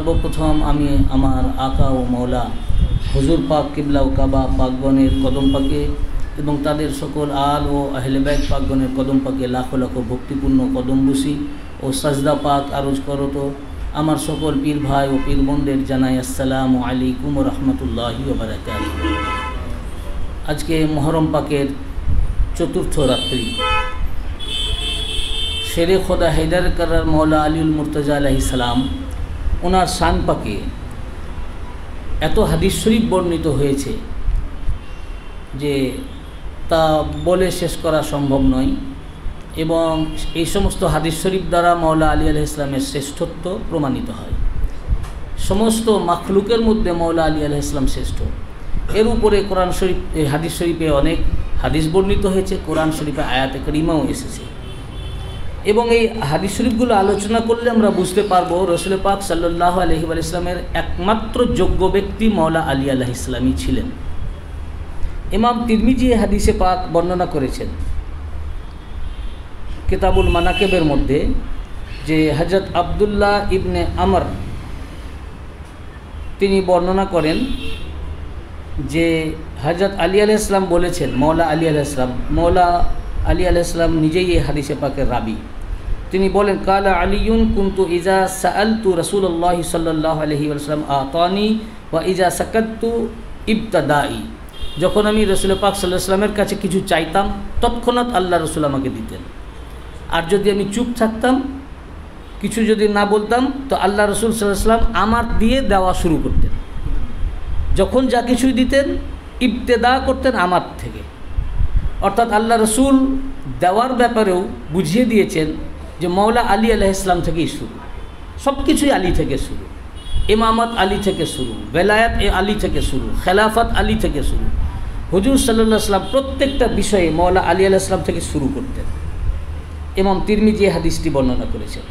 সর্বপ্রথম আমি আমার আকা ও মৌলা হুজুর পাক কিবলা ও কাবা পাকগণের কদম পাকে এবং তাদের সকল আল ও আহলে বাইত পাকগণের কদম পাকে লাখো লাখো ভক্তিপূর্ণ কদম বসি ও সাজদা পাক আরজ করত। আমার সকল পীর ভাই ও পীর বোনদের জানাই আসসালামু আলাইকুম ওয়া রাহমাতুল্লাহি ওয়া বারাকাতুহু। আজকে মুহররম পাকের চতুর্থ রাত্রি। শেরে খোদা হায়দার কাররার মৌলা আলীউল মুর্তজা আলাইহিস সালাম ওনার শান পাকে এত হাদিস শরীফ বর্ণিত হয়েছে যে তা বলে শেষ করা সম্ভব নয়, এবং এই সমস্ত হাদিস শরীফ দ্বারা মৌলা আলী আলাইহিস সালামের শ্রেষ্ঠত্ব প্রমাণিত হয়। সমস্ত মাখলুকের মধ্যে মৌলা আলী আলাইহিস সালাম শ্রেষ্ঠ। এর উপরে কোরআন শরীফ, হাদিস শরীফে অনেক হাদিস বর্ণিত হয়েছে, কোরআন শরীফে আয়াতে কারিমাও এসেছে। এবং এই হাদিস শরীফগুলো আলোচনা করলে আমরা বুঝতে পারবো রাসূল পাক সাল্লাল্লাহু আলাইহি ওয়াসাল্লামের একমাত্র যোগ্য ব্যক্তি মৌলা আলী আলাইহিস সালামই ছিলেন। ইমাম তিরমিজি হাদিসে পাক বর্ণনা করেছেন কিতাবুল মানাকিবের মধ্যে যে হযরত আব্দুল্লাহ ইবনে আমর তিনি বর্ণনা করেন যে হযরত আলী আলাইহিস সালাম বলেছেন, মৌলা আলী আলাইহিস সালাম নিজেই এই হাদিসে পাকের রাবি। তিনি বলেন, কালা আলিয়ুন কুনতু ইজা সাআলতু রাসূলুল্লাহ সাল্লাল্লাহু আলাইহি ওয়াসাল্লাম আতানি ওয়া ইজা সাকাততু ইবতাদাই। যখন আমি রাসূল পাক সাল্লাল্লাহু আলাইহি ওয়াসাল্লামের কাছে কিছু চাইতাম তৎক্ষণাৎ আল্লাহ রাসূল আমাকে দিতেন, আর যদি আমি চুপ থাকতাম, কিছু যদি না বলতাম, তো আল্লাহ রাসূল সাল্লাল্লাহু আলাইহি ওয়াসাল্লাম আমার দিয়ে দেওয়া শুরু করতেন। যখন যা কিছুই দিতেন ইবতেদা করতেন আমার থেকে, অর্থাৎ আল্লাহ রসুল দেওয়ার ব্যাপারেও বুঝিয়ে দিয়েছেন যে মৌলা আলী আলাইহিস সালাম থেকেই শুরু, সব কিছুই আলী থেকে শুরু, ইমামত আলী থেকে শুরু, বেলায়াত আলী থেকে শুরু, খেলাফত আলী থেকে শুরু। হুজুর সাল্লাল্লাহু আলাইহি ওয়াসাল্লাম প্রত্যেকটা বিষয়ে মৌলা আলী আলাইহিস সালাম থেকে শুরু করতেন। ইমাম তিরমিজি হাদিসটি বর্ণনা করেছেন,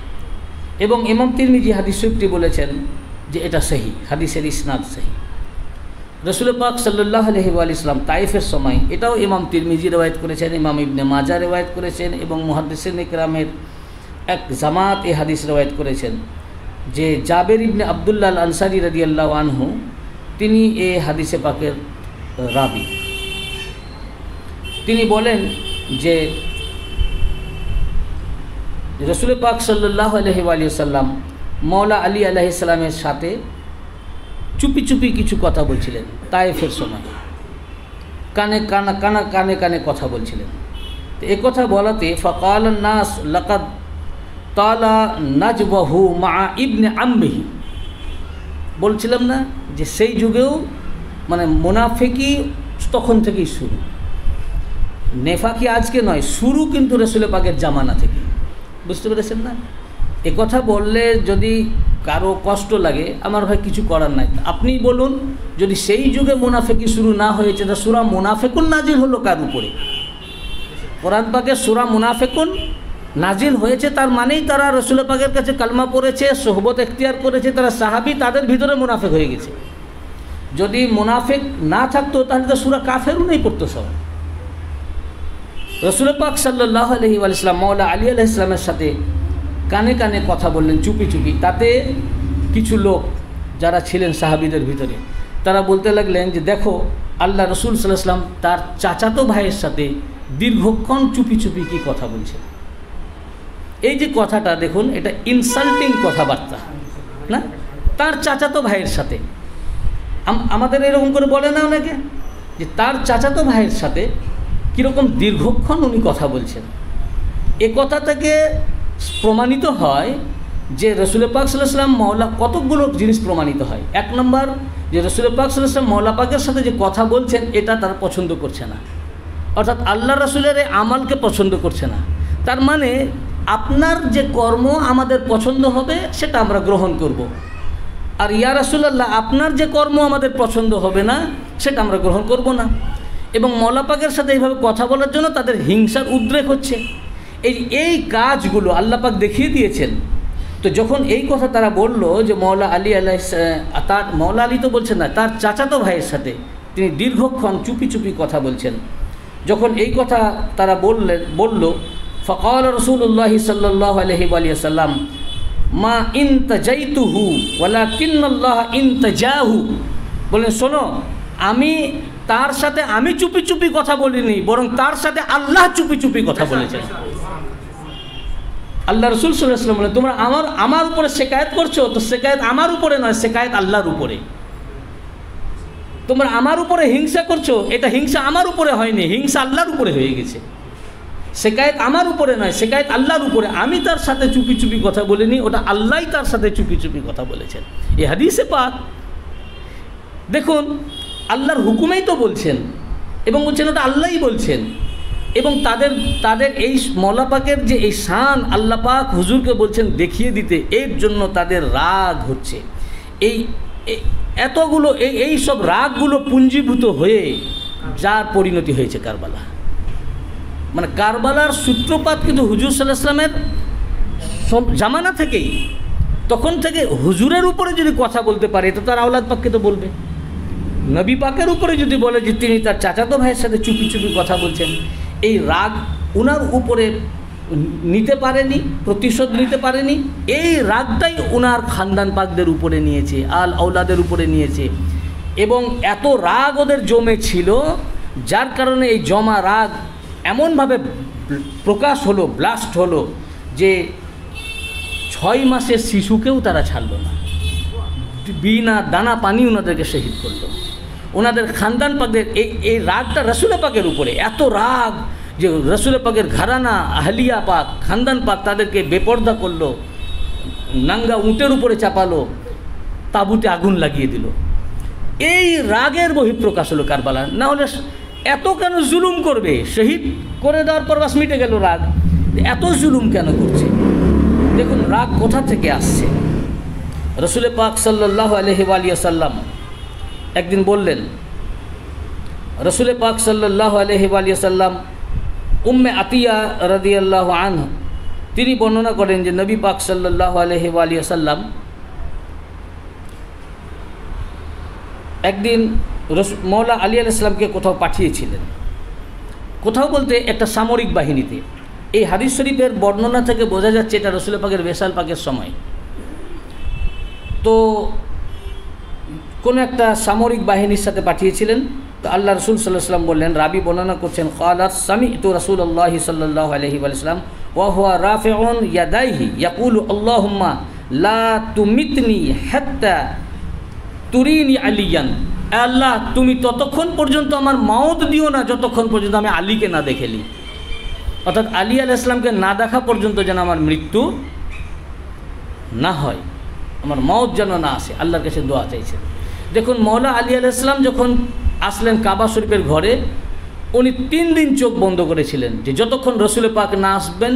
এবং ইমাম তিরমিজি হাদিস শরীফটি বলেছেন যে এটা সহিহ, হাদিসের ইসনাদ সহিহ। রাসূল পাক সাল্লাল্লাহু আলাইহি ওয়াসাল্লাম তাইফের সময়, এটাও ইমাম তিরমিজি রওয়ায়াত করেছেন, ইমাম ইবনে মাজাহ রওয়ায়াত করেছেন, এবং মুহাদ্দিসিনে কেরামের এক জামাত এই হাদিস রওয়ায়াত করেছেন যে জাবের ইবনে আব্দুল্লাহ আল আনসারী রাদিয়াল্লাহু আনহু তিনি এই হাদিসে পাকের রাবি। তিনি বলেন যে রাসূল পাক সাল্লাল্লাহু আলাইহি ওয়াসাল্লাম মৌলা আলী আলাইহিস সালামের সাথে চুপি চুপি কিছু কথা বলছিলেন। তায়েফের সময় কানে কানে কথা বলছিলেন। তো এ কথা বলাতে ফাকাল নাস লাকাদ তালা নাজবাহু মা ইবনে আম্মিহি, বলছিলাম না যে সেই যুগেও মানে মুনাফিকি তখন থেকেই শুরু, নেফাকি আজকে নয়, শুরু কিন্তু রাসূল পাকের জামানা থেকে। বুঝতে পেরেছেন না? এ কথা বললে যদি কারো কষ্ট লাগে, আমার ভাই কিছু করার নাই, আপনি বলুন, যদি সেই যুগে মুনাফিকি শুরু না হয়েছে তা সূরা মুনাফিকুন নাজিল হলো কার উপরে? কোরআন পাকে সূরা মুনাফিকুন নাজিল হয়েছে, তার মানেই তারা রাসূল পাকের কাছে কালমা পড়েছে, সোহবত এখতিয়ার করেছে, তারা সাহাবী, তাদের ভিতরে মুনাফিক হয়ে গেছে। যদি মুনাফিক না থাকতো তাহলে তো সূরা কাফেরুনই পড়তো সব। রাসূল পাক সাল্লাল্লাহু আলাইহি ওয়াসাল্লাম মওলা আলী আলাইহিস সালামের সাথে কানে কানে কথা বললেন চুপি চুপি। তাতে কিছু লোক যারা ছিলেন সাহাবীদের ভিতরে, তারা বলতে লাগলেন যে দেখো আল্লাহ রসুল সাল্লাল্লাহু আলাইহি ওয়াসাল্লাম তার চাচাতো ভাইয়ের সাথে দীর্ঘক্ষণ চুপি চুপি কি কথা বলছেন। এই যে কথাটা দেখুন, এটা ইনসাল্টিং কথাবার্তা না? তার চাচাতো ভাইয়ের সাথে, আমাদের এরকম করে বলে না অনেকে, যে তার চাচাতো ভাইয়ের সাথে কীরকম দীর্ঘক্ষণ উনি কথা বলছেন। এ কথা থেকে প্রমাণিত হয় যে রাসূল পাক সাল্লাল্লাহু আলাইহি ওয়াসাল্লাম মওলা, কতকগুলো জিনিস প্রমাণিত হয়। এক নম্বর, যে রাসূল পাক সাল্লাল্লাহু আলাইহি ওয়াসাল্লাম মওলা পাকের সাথে যে কথা বলছেন এটা তারা পছন্দ করছে না, অর্থাৎ আল্লাহ রাসূলের এই আমলকে পছন্দ করছে না। তার মানে আপনার যে কর্ম আমাদের পছন্দ হবে সেটা আমরা গ্রহণ করব, আর ইয়া রাসূলুল্লাহ আপনার যে কর্ম আমাদের পছন্দ হবে না সেটা আমরা গ্রহণ করব না। এবং মওলা পাকের সাথে এইভাবে কথা বলার জন্য তাদের হিংসার উদ্রেক হচ্ছে। এই কাজগুলো আল্লাহ পাক দেখিয়ে দিয়েছেন। তো যখন এই কথা তারা বলল যে মওলা আলী তার মওলা আলী তো বলছেন না, তার চাচাতো ভাইয়ের সাথে তিনি দীর্ঘক্ষণ চুপি চুপি কথা বলছেন, যখন এই কথা তারা বলল, ফাকাল রাসূলুল্লাহ সাল্লাল্লাহু আলাইহি ওয়াসাল্লাম মা ইনতাজাইতুহু ওয়ালাকিন্নাল্লাহ ইনতাজাহু, বলেন শোনো, আমি চুপি চুপি কথা বলিনি, বরং তার সাথে আল্লাহ চুপি চুপি কথা বলেছেন। আল্লাহ রাসূল সাল্লাল্লাহু আলাইহি ওয়াসাল্লাম বলেন, তোমরা আমার উপরে শিকায়েত করছো, তো শিকায়েত আমার উপরে নয়, শিকায়েত আল্লাহর উপরে। তোমরা আমার উপরে হিংসা করছো, এটা হিংসা আমার উপরে হয়নি, হিংসা আল্লাহর উপরে হয়ে গেছে। শিকায়েত আমার উপরে নয়, শিকায়েত আল্লাহর উপরে। আমি তার সাথে চুপি চুপি কথা বলিনি, ওটা আল্লাহই তার সাথে চুপি চুপি কথা বলেছেন। এই হাদিসে পাক দেখুন, আল্লাহর হুকুমেই তো বলছেন, এবং বলছেন ওটা আল্লাহই বলছেন। এবং তাদের এই মওলা পাকের যে এই শান আল্লাহ পাক হুজুরকে বলছেন দেখিয়ে দিতে, এর জন্য তাদের রাগ হচ্ছে। এই সব রাগগুলো পুঞ্জীভূত হয়ে যার পরিণতি হয়েছে কারবালা। মানে কারবালার সূত্রপাত কিন্তু হুজুর সাল্লাল্লাহু আলাইহি ওয়াসাল্লামের জামানা থেকেই। তখন থেকে হুজুরের উপরে যদি কথা বলতে পারে, তো তার আওলাদ পাককে তো বলবে। নবী পাকের উপরে যদি বলে যে তিনি তার চাচাতো ভাইয়ের সাথে চুপি চুপি কথা বলছেন, এই রাগ উনার উপরে নিতে পারেনি, প্রতিশোধ নিতে পারেনি। এই রাগটাই উনার খানদান পাকদের উপরে নিয়েছে, আল আওলাদের উপরে নিয়েছে। এবং এত রাগ ওদের জমে ছিল, যার কারণে এই জমা রাগ এমনভাবে প্রকাশ হলো, ব্লাস্ট হলো, যে 6 মাসের শিশুকেও তারা ছাড়ল না, বিনা দানা পানি ওনাদেরকে শহীদ করলো। ওনাদের খানদান পাকদের এই রাগটা রসুল পাকের উপরে এত রাগ যে রসুল পাকের ঘরানা, আহলিয়া পাক, খানদান পাক তাদেরকে বেপর্দা করলো, নাঙ্গা উটের উপরে চাপালো, তাঁবুতে আগুন লাগিয়ে দিল। এই রাগের বহিঃপ্রকাশ হলো কারবালা। না হলে এত কেন জুলুম করবে? শহীদ করে দেওয়ার পর বাস মিটে গেল রাগ, এত জুলুম কেন করছে? দেখুন রাগ কোথা থেকে আসছে। রসুল পাক সাল্লাল্লাহু আলাইহি ওয়া সাল্লাম একদিন বললেন, রসুল পাক সাল্লাল্লাহু আলাইহি ওয়া সাল্লাম উম্মে আতিয়া রাদিয়াল্লাহু আনহা তিনি বর্ণনা করেন যে নবী পাক সাল্লাল্লাহু আলাইহি ওয়া সাল্লাম একদিন মওলা আলী আলাইহিস সালামকে কোথাও পাঠিয়েছিলেন। কোথাও বলতে একটা সামরিক বাহিনীতে। এই হাদিস শরীফের বর্ণনা থেকে বোঝা যাচ্ছে এটা রসুল পাকের বেসাল পাকের সময়। তো কোনো একটা সামরিক বাহিনীর সাথে পাঠিয়েছিলেন। তো আল্লাহ রসুল সাল্লাল্লাহু আলাইহি ওয়াসাল্লাম বললেন, রাবি বর্ণনা করছেন, ক্বালাত সামি'তু রাসূলুল্লাহ সাল্লাল্লাহু আলাইহি ওয়াসাল্লাম ওয়া হুয়া রাফিউন ইয়াদাইহি ইয়াকুলু আল্লাহুম্মা লা তুমিতনি হাত্তা তুরিনি আলিয়ান। আল্লাহ তুমি ততক্ষণ পর্যন্ত আমার মাউত দিও না যতক্ষণ পর্যন্ত আমি আলীকে না দেখেলি। অর্থাৎ আলী আলাইহিস সালামকে না দেখা পর্যন্ত যেন আমার মৃত্যু না হয়, আমার মাউত যেন না আসে, আল্লাহর কাছে দোয়া চাইছেন। দেখুন মওলা আলী আলাইহিস সালাম যখন আসলেন কাবা শরীফের ঘরে, উনি 3 দিন চোখ বন্ধ করেছিলেন, যে যতক্ষণ রসুল পাক না আসবেন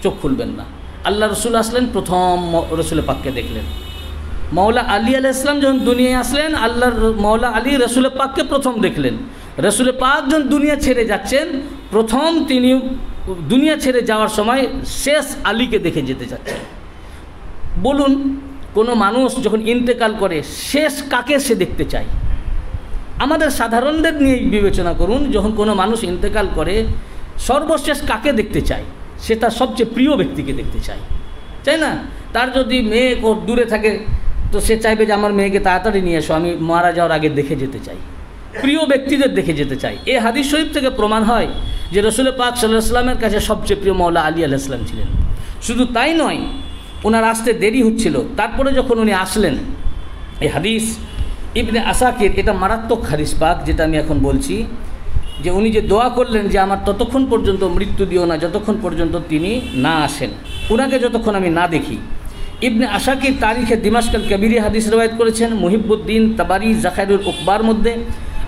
চোখ খুলবেন না। আল্লাহ রসুল আসলেন, প্রথম রসুল পাককে দেখলেন। মওলা আলী আলাইহিস সালাম যখন দুনিয়ায় আসলেন, মওলা আলী রসুল পাককে প্রথম দেখলেন। রসুল পাক যখন দুনিয়া ছেড়ে যাচ্ছেন, প্রথম তিনি দুনিয়া ছেড়ে যাওয়ার সময় শেষ আলীকে দেখে যেতে চাচ্ছেন। বলুন, কোনো মানুষ যখন ইন্তেকাল করে শেষ কাকে সে দেখতে চায়? আমাদের সাধারণদের নিয়ে বিবেচনা করুন, যখন কোনো মানুষ ইন্তেকাল করে সর্বশেষ কাকে দেখতে চায়? সে তার সবচেয়ে প্রিয় ব্যক্তিকে দেখতে চায়, তাই না? তার যদি মেয়ে দূরে থাকে তো সে চাইবে যে আমার মেয়েকে তাড়াতাড়ি নিয়ে এসো, আমি মারা যাওয়ার আগে দেখে যেতে চাই, প্রিয় ব্যক্তিদের দেখে যেতে চাই। এই হাদিস শরীফ থেকে প্রমাণ হয় যে রসুল পাক সাল্লাল্লাহু আলাইহি ওয়াসাল্লামের কাছে সবচেয়ে প্রিয় মওলা আলী আলাইহিস সালাম ছিলেন। শুধু তাই নয়, ওনার আসতে দেরি হচ্ছিল, তারপরে যখন উনি আসলেন, এই হাদিস ইবনে আসাকির, এটা মারাত্মক হাদিস পাক যেটা আমি এখন বলছি, যে উনি যে দোয়া করলেন যে আমার ততক্ষণ পর্যন্ত মৃত্যু দিও না যতক্ষণ পর্যন্ত তিনি না আসেন, উনাকে যতক্ষণ আমি না দেখি। ইবনে আসাকির তারিখে দিমাশকাল কবিরে হাদিস রওয়ায়াত করেছেন, মুহিবুদ্দিন তাবারি জাখাইরুল উকবার মধ্যে,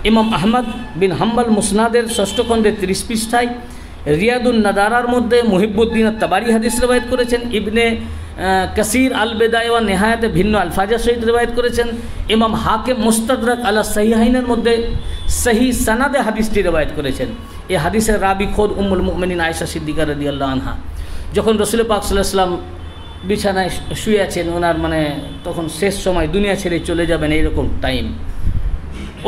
ইমাম আহমদ বিন হাম্বল মুসনাদের 6ষ্ঠ খণ্ডে 30 পৃষ্ঠায়, রিয়াদুন নাদারার মধ্যে মুহিবুদ্দিন তাবারি হাদিস রওয়ায়াত করেছেন, ইবনে কাসির আল বেদায় ওয়া নেহায়াতে ভিন্ন আলফাজের সহিত রওয়ায়াত করেছেন, ইমাম হাকিম মুস্তাদরাক আলা সহিহাইনের মধ্যে সহি সানাদে হাদিসটি রওয়ায়াত করেছেন। এই হাদিসের রাবি খোদ উম্মুল মুমিনিন আয়েশা সিদ্দিকা রাদিয়াল্লাহু আনহা। যখন রাসূল পাক সাল্লাল্লাহু আলাইহি ওয়াসাল্লাম বিছানায় শুয়ে আছেন, ওনার তখন শেষ সময়, দুনিয়া ছেড়ে চলে যাবেন এইরকম টাইম,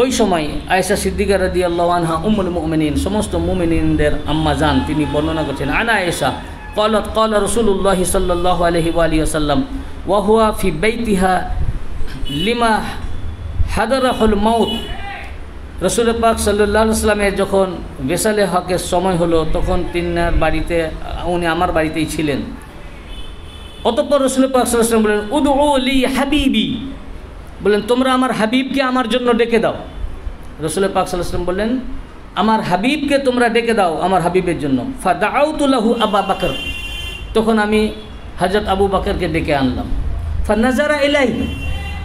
ওই সময় আয়েশা সিদ্দিকা রাদিয়াল্লাহু আনহা উম্মুল মুমিনিন, সমস্ত মুমিনিনদের আম্মা জান, তিনি বর্ণনা করছেন, আনা আয়েশা قالت قال رسول الله صلى الله عليه وآله وسلم وهو في بيتها لما حضره الموت রসুল পাক সাল্লাল্লাহু আলাইহি ওয়াসাল্লামের যখন বেসালে হকের সময় হলো তখন তিনার বাড়িতে উনি আমার বাড়িতেই ছিলেন। অতঃপর রসুল পাক সাল্লাল্লাহু আলাইহি ওয়াসাল্লাম বলেন উদউ লি হাবিবি, বলেন তোমরা আমার হাবিবকে আমার জন্য ডেকে দাও। রসুল পাক সাল্লাল্লাহু আলাইহি ওয়াসাল্লাম বললেন আমার হাবিবকে তোমরা ডেকে দাও আমার হাবিবের জন্য। ফাদাউতু লাহু আবু বকর, তখন আমি হযরত আবু বকরকে ডেকে আনলাম। ফানাজারা ইলাইহি,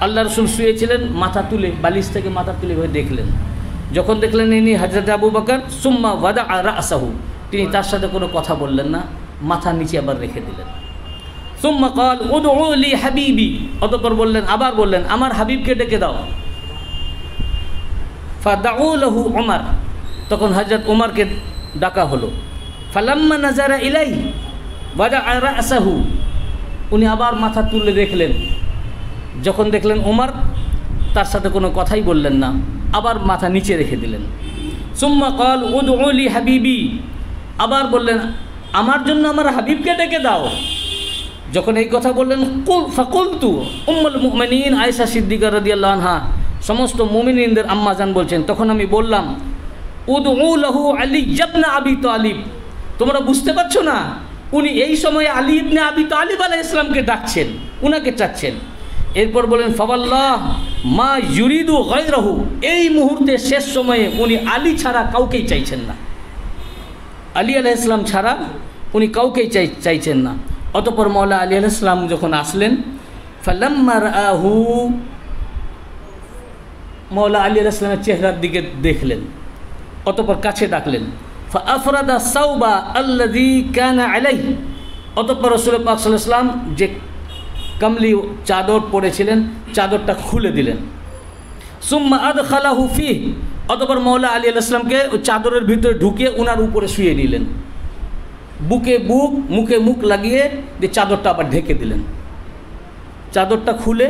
আল্লাহ রসুল শুয়েছিলেন, মাথা তুলে বালিশ থেকে মাথা তুলে হয়ে দেখলেন। যখন দেখলেন ইনি হযরত আবু বকর, সুম্মা ওয়াদা রাসাহু, তিনি তার সাথে কোনো কথা বললেন না, মাথা নিচে আবার রেখে দিলেন। সুম্মা ক্বাল উদউ লি হাবিবি, অতঃপর বললেন আবার বললেন আমার হাবিবকে ডেকে দাও। ফাদাউ লাহু উমর, তখন হযরত উমরকে ডাকা হলো। ফালাম্মা নাজারা ইলাইহি ওয়াদা রাসাহু, উনি আবার মাথা তুলে দেখলেন। যখন দেখলেন উমর তার সাথে কোনো কথাই বললেন না, আবার মাথা নিচে রেখে দিলেন। সুম্মা ক্বাল উদউ লি হাবিবি, আবার বললেন আমার জন্য আমার হাবিবকে ডেকে দাও। যখন এই কথা বললেন ফাকুলতু, উম্মুল মুমিনিন আয়েশা সিদ্দিকা রাদিয়াল্লাহু আনহা সমস্ত মুমিনিনদের আম্মাজান বলছেন, তখন আমি বললাম উদউ লাহু আলী ইবনে আবি তালিব, তোমরা বুঝতে পারছো না উনি এই সময়ে আলী ইবনে আবি তালিব আলাইহিস সালামকে ডাকছেন, উনাকে চাচ্ছেন। এরপর বলেন ফাওয়াল্লাহ মা ইউরিদু গায়রাহু, এই মুহূর্তে শেষ সময়ে উনি আলী ছাড়া কাউকেই চাইছেন না, আলী আলাইহিস সালাম ছাড়া উনি কাউকেই চাইছেন না। অতঃপর মওলা আলী আলাইহিস সালাম যখন আসলেন, ফালাম্মা রাআহু, মওলা আলী আলাইহিস সালামের চেহারার দিকে দেখলেন, অতঃপর কাছে ডাকলেন। ফাআফরাদা সাওবা আল্লাযী কানা আলাইহি, অতঃপর রাসূল পাক সাল্লাল্লাহু আলাইহি ওয়াসাল্লাম যে কামলি চাদর পরেছিলেন চাদরটা খুলে দিলেন। সুম্মা আদখালাহু ফিহি, অতঃপর মওলা আলী আলাইহিস সালামকে ওই চাদরের ভিতরে ঢুকিয়ে ওনার উপরে শুইয়ে নিলেন, বুকে বুক মুখে মুখ লাগিয়ে দিয়ে চাদরটা আবার ঢেকে দিলেন। চাদরটা খুলে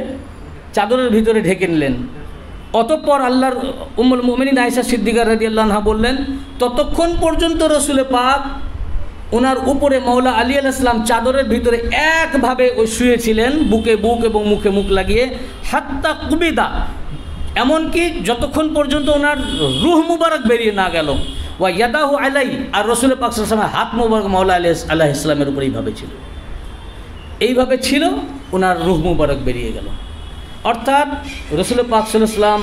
চাদরের ভিতরে ঢেকে নিলেন। অতঃপর আল্লাহর উম্মুল মুমিনিন আয়েশা সিদ্দিকা রাদিয়াল্লাহু আনহা বললেন ততক্ষণ পর্যন্ত রসুল পাক ওনার উপরে মওলা আলী আলাইহিস সালাম চাদরের ভিতরে একভাবে ওই শুয়েছিলেন, বুকে বুক এবং মুখে মুখ লাগিয়ে, হাত্তা কুবিদা, এমনকি যতক্ষণ পর্যন্ত ওনার রূহ মুবারক বেরিয়ে না গেল। ওয়া ইয়াদাহু আলাই, আর রসুল পাক সাল্লাল্লাহু আলাইহি ওয়াসাল্লামের হাত মুবারক মওলা আলী আলাইহিস সালামের উপর এইভাবে ছিল, ওনার রূহ মুবারক বেরিয়ে গেল। অর্থাৎ রসুল পাক সাল্লাল্লাহু আলাইহি ওয়াসাল্লাম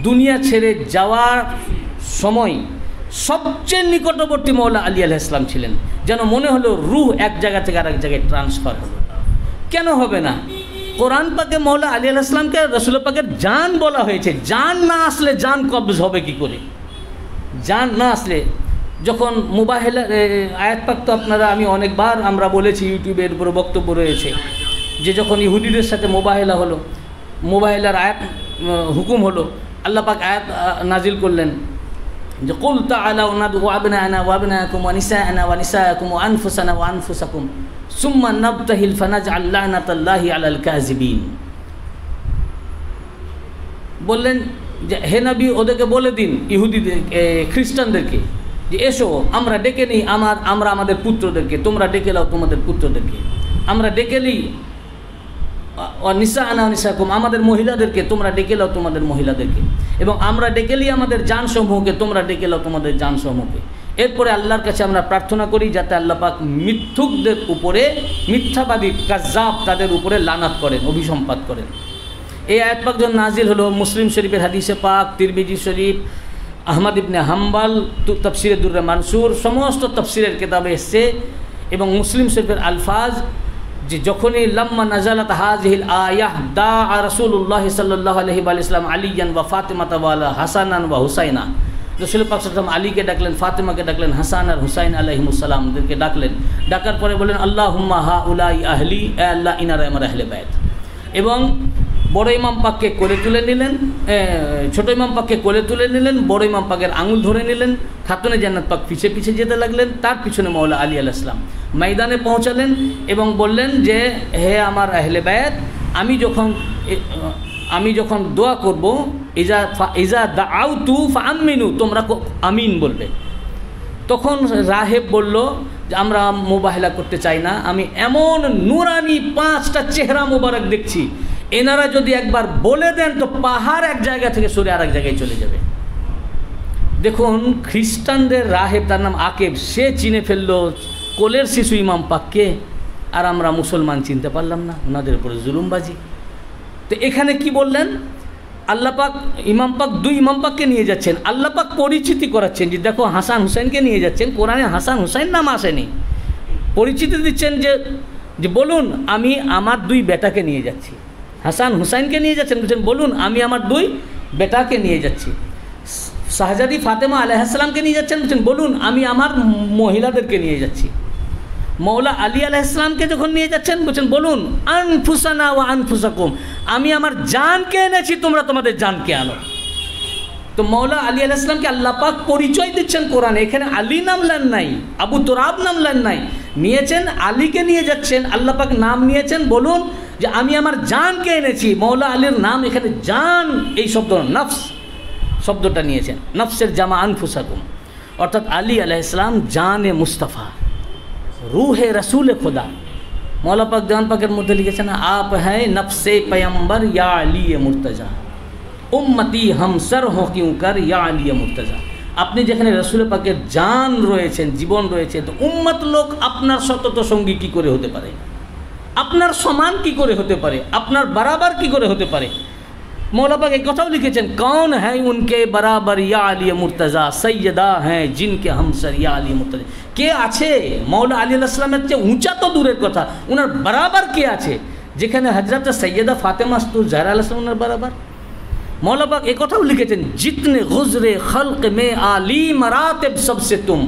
দুনিয়া ছেড়ে যাওয়ার সময় সবচেয়ে নিকটবর্তী মওলা আলী আলাইহিস সালাম ছিলেন, যেন মনে হলো রূহ এক জায়গা থেকে আরেক জায়গায় ট্রান্সফার হলো। কেন হবে না? কোরআন পাকে মওলা আলী আলাইহিস সালামকে রসুল পাকের জান বলা হয়েছে, জান না আসলে জান কবজ হবে কি করে? জান না আসলে, যখন মুবাহেলা আয়াত পাক তো আপনারা আমি অনেকবার আমরা বলেছি, ইউটিউবের উপরে বক্তব্য রয়েছে, যে যখন ইহুদিদের সাথে মোবাহেলা হলো, মোবাহেলার আয়াত হুকুম হলো, আল্লাহ পাক আয়াত নাজিল করলেন যে কুল তাআলাউ নাদউ আবনানা ওয়া আবনাকুম ওয়া নিসাআনা ওয়া নিসাআকুম ওয়া আনফুসানা ওয়া আনফুসাকুম সুম্মা নাবতাহিল ফানাজআল লা'নাতাল্লাহি আলাল কাযিবিন। বললেন যে হে নবী ওদেরকে বলে দিন, ইহুদিদের খ্রিস্টানদেরকে, যে এসো আমরা ডেকে নিই আমরা আমাদের পুত্রদেরকে, তোমরা ডেকে নাও তোমাদের পুত্রদেরকে, আমরা ডেকে নিই নিসাআনা নিসাকুম, আমাদের মহিলাদেরকে তোমরা ডেকে নাও তোমাদের মহিলাদেরকে, এবং আমরা ডেকে নিই আমাদের জানসমূহকে, তোমরা ডেকে নাও তোমাদের জানসমূহকে। এরপরে আল্লাহর কাছে আমরা প্রার্থনা করি যাতে আল্লাহ পাক মিথ্যুকদের উপরে, মিথ্যাবাদী কাজ্জাব তাদের উপরে লানাত করেন, অভিসম্পাত করেন। এই আয়াত পাক যখন নাজিল হলো, মুসলিম শরীফের হাদিসে পাক, তিরমিজি শরীফ, আহমদ ইবনে হাম্বাল তাফসিরে দুররে মানসুর, সমস্ত তাফসিরের কিতাবে এসছে, এবং মুসলিম শরীফের আলফাজ যে যখনই লাম্মা নাজালাত হাযিহিল আয়াহ দা রাসূলুল্লাহ সাল্লাল্লাহু আলাইহি ওয়া সাল্লাম আলিয়ান ওয়া ফাতিমাতা ওয়া হাসানান ওয়া হুসাইনা, রাসূল পাক সাল্লাল্লাহু আলাইহি ওয়াসাল্লাম আলীকে ডাকলেন, ফাতিমাকে ডাকলেন, হাসান আর হুসাইন আলাইহিমুস সালামদেরকে ডাকলেন। ডাকার পরে বললেন আল্লাহুম্মা হাউলাই আহলি, এ আল্লাহ ইনারা আমার আহলে বাইত। এবং বড় ইমাম পাককে কোলে তুলে নিলেন, ছোট ইমাম পাককে কোলে তুলে নিলেন, বড় ইমাম পাকের আঙুল ধরে নিলেন, খাতুনে জান্নাত পাক পিছে পিছে যেতে লাগলেন, তার পিছনে মওলা আলী আলাইহিস সালাম ময়দানে পৌঁছালেন এবং বললেন যে হে আমার আহলে বায়াত, আমি যখন দোয়া করব, ইজা দাআউতু ফাআমিনু, তোমরা আমিন বলবে। তখন রাহেব বলল যে আমরা মোবাহেলা করতে চাই না, আমি এমন নুরানি 5টা চেহারা মোবারক দেখছি, এনারা যদি একবার বলে দেন তো পাহাড় এক জায়গা থেকে সরে আর এক জায়গায় চলে যাবে। দেখুন খ্রিস্টানদের রাহেব, তার নাম আকেব, সে চিনে ফেললো কোলের শিশু ইমাম পাককে, আর আমরা মুসলমান চিনতে পারলাম না, ওনাদের উপরে জুলুমবাজি। তো এখানে কি বললেন, আল্লাহ পাক ইমাম পাক 2 ইমাম পাককে নিয়ে যাচ্ছেন, আল্লাহ পাক পরিচিতি করাচ্ছেন যে দেখো হাসান হুসাইনকে নিয়ে যাচ্ছেন, কোরআনে হাসান হুসাইন নাম আসেনি, পরিচিতি দিচ্ছেন যে বলুন আমি আমার 2 বেটাকে নিয়ে যাচ্ছি। হাসান হুসাইনকে নিয়ে যাচ্ছেন, বলছেন বলুন আমি আমার 2 বেটাকে নিয়ে যাচ্ছি। শাহজাদি ফাতেমা আলাইহিস সালামকে নিয়ে যাচ্ছেন, বলছেন বলুন আমি আমার মহিলাদেরকে নিয়ে যাচ্ছি। মৌলা আলী আলাইহিস সালামকে যখন নিয়ে যাচ্ছেন, বলছেন বলুন আনফুসানা ওয়া আনফুসাকুম, আমি আমার জানকে এনেছি, তোমরা তোমাদের জানকে আনো। তো মৌলা আলী আলাইহিস সালামকে আল্লাহ পাক পরিচয় দিচ্ছেন কোরআনে, এখানে আলী নাম নেন নাই, আবু তুরাব নাম নেন নাই, নিয়েছেন আলীকে নিয়ে যাচ্ছেন, আল্লাহ পাক নাম নিয়েছেন, বলুন যে আমি আমার জানকে এনেছি। মৌলা আলীর নাম এখানে জান, এই শব্দ নফস শব্দটা নিয়েছেন, নফসের জামা আনফুসাকুম, অর্থাৎ আলী আলাইহিস সালাম জানে মুস্তাফা, रूहे रसूल खुदा। मौला पाक जान पाकेर मध्य लिखेছেন आप हैं नफ्से पैगंबर या अली मुर्तजा, उम्मती हम सर हो क्यों कर या अली मुर्तजा। আপনি যেখানে রসুল পাকের জান রয়েছেন, জীবন রয়েছে, তো উম্মত লোক আপনার সতত সঙ্গী কি করে হতে পারে, আপনার সমান কি করে হতে পারে, আপনার বরাবর কি করে হতে পারে। मौला पाक एक কথাও লিখেছেন कौन है उनके बराबर या अली मुर्तजा, सैयदा हैं जिनके हमसर या अली मुर्तजा। কে আছে মৌলা আলী আলাইহিস সালামের চেয়ে উঁচা তো দূরের কথা, ওনার বরাবর কে আছে, যেখানে হযরত সৈয়দা ফাতেমা জাহরা আলাইহিস সালাম ওনার বরাবর। मौला पाक एक কথাও লিখেছেন जितने गुजरे खल्क में आली मरातिब सबसे तुम,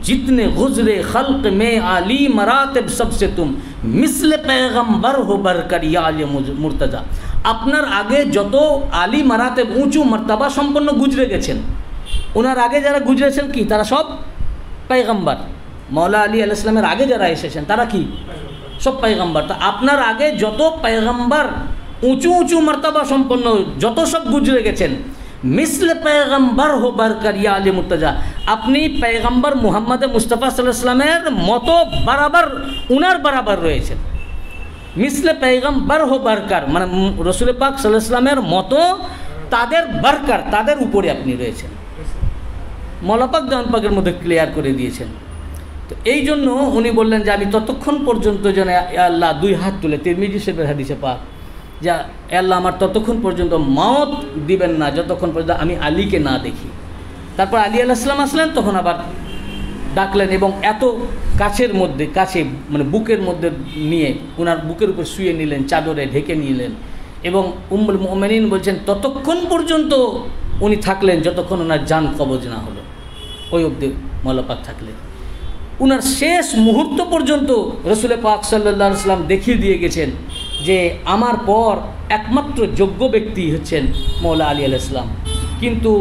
जितने गुजरे खल्क में आली मरातिब सबसे तुम, मिसल पैगंबर हो बरकर या अली मुर्तजा। আপনার আগে যত আলী মারাতে উঁচু মর্তবা সম্পন্ন গুজরে গেছেন, ওনার আগে যারা গুজরেছেন কি তারা সব পয়গম্বর। মৌলা আলী আলাইহিস সালামের আগে যারা এসেছেন তারা কি সব পয়গম্বর। তো আপনার আগে যত পয়গম্বর উঁচু উঁচু মর্তবা সম্পন্ন যত সব গুজরে গেছেন, মিসলে পয়গম্বর হো বরকর ইয়া আলী মুর্তজা, আপনি পয়গম্বর মুহাম্মদ মুস্তাফা সাল্লাল্লাহু আলাইহি ওয়াসাল্লামের মতো বরাবর উনার বরাবর রয়েছেন। মিসলে পয়গম্বর হো বরকর মানে রসুল পাক সাল্লাল্লাহু আলাইহি ওয়াসাল্লামের মতো তাদের বরকর, তাদের উপরে আপনি রয়েছেন। মৌলা পাক জান পাকের মধ্যে ক্লিয়ার করে দিয়েছেন। তো এই জন্য উনি বললেন যে আমি ততক্ষণ পর্যন্ত যেন আল্লাহ 2 হাত তুলে, তিরমিজি শরীফের হাদিসে পাক, যে আল্লাহ আমার ততক্ষণ পর্যন্ত মওত দিবেন না যতক্ষণ পর্যন্ত আমি আলীকে না দেখি। তারপর আলী আলাইহিস সালাম আসলেন, তখন আবার ডাকলেন এবং এত কাছের মধ্যে, কাছে মানে বুকের মধ্যে নিয়ে ওনার বুকের উপর শুয়ে নিলেন, চাদরে ঢেকে নিলেন, এবং উম্মুল মুমিনিন বলছেন ততক্ষণ পর্যন্ত উনি থাকলেন যতক্ষণ ওনার জান কবজ না হলো, ওই অবধি মৌলা পাক থাকলেন। ওনার শেষ মুহূর্ত পর্যন্ত রসুল পাক সাল্লাল্লাহু আলাইহি ওয়াসাল্লাম দেখিয়ে দিয়ে গেছেন যে আমার পর একমাত্র যোগ্য ব্যক্তি হচ্ছেন মৌলা আলী আলাইহিস সালাম। কিন্তু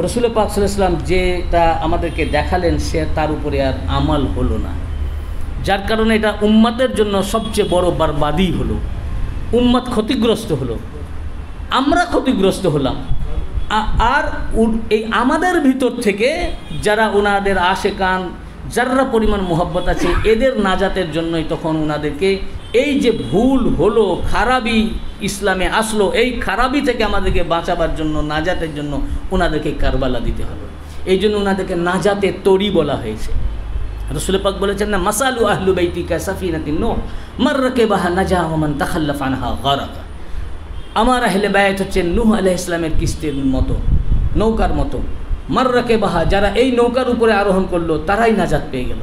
রসুল পাক সাল্লাল্লাহু আলাইহি ওয়াসাল্লাম যেটা আমাদেরকে দেখালেন সে তার উপরে আর আমল হলো না, যার কারণে এটা উম্মতের জন্য সবচেয়ে বড় বরবাদি হলো, উম্মত ক্ষতিগ্রস্ত হলো, আমরা ক্ষতিগ্রস্ত হলাম। আর এই আমাদের ভিতর থেকে যারা ওনাদের আশেকান, যারা পরিমাণ মোহব্বত আছে, এদের নাজাতের জন্যই তখন ওনাদেরকে এই যে ভুল হলো, খারাপি ইসলামে আসলো, এই খারাপি থেকে আমাদেরকে বাঁচাবার জন্য, নাজাতের জন্য ওনাদেরকে কারবালা দিতে হলো। এই জন্য ওনাদেরকে নাজাতের তরি বলা হয়েছে। রাসূল পাক বলেছেন না, মাসালু আহলু বাইতি কা সাফিনাতিন নূহ মান রাকিবাহা নাজা ওয়া মান তাখাল্লাফা আনহা গারাকা। আমার আহলে বায়াত হচ্ছেন নূহ আলাইহিস সালামের কিস্তির মতো, নৌকার মতো। মান রাকিবাহা, যারা এই নৌকার উপরে আরোহণ করলো তারাই নাজাত পেয়ে গেল,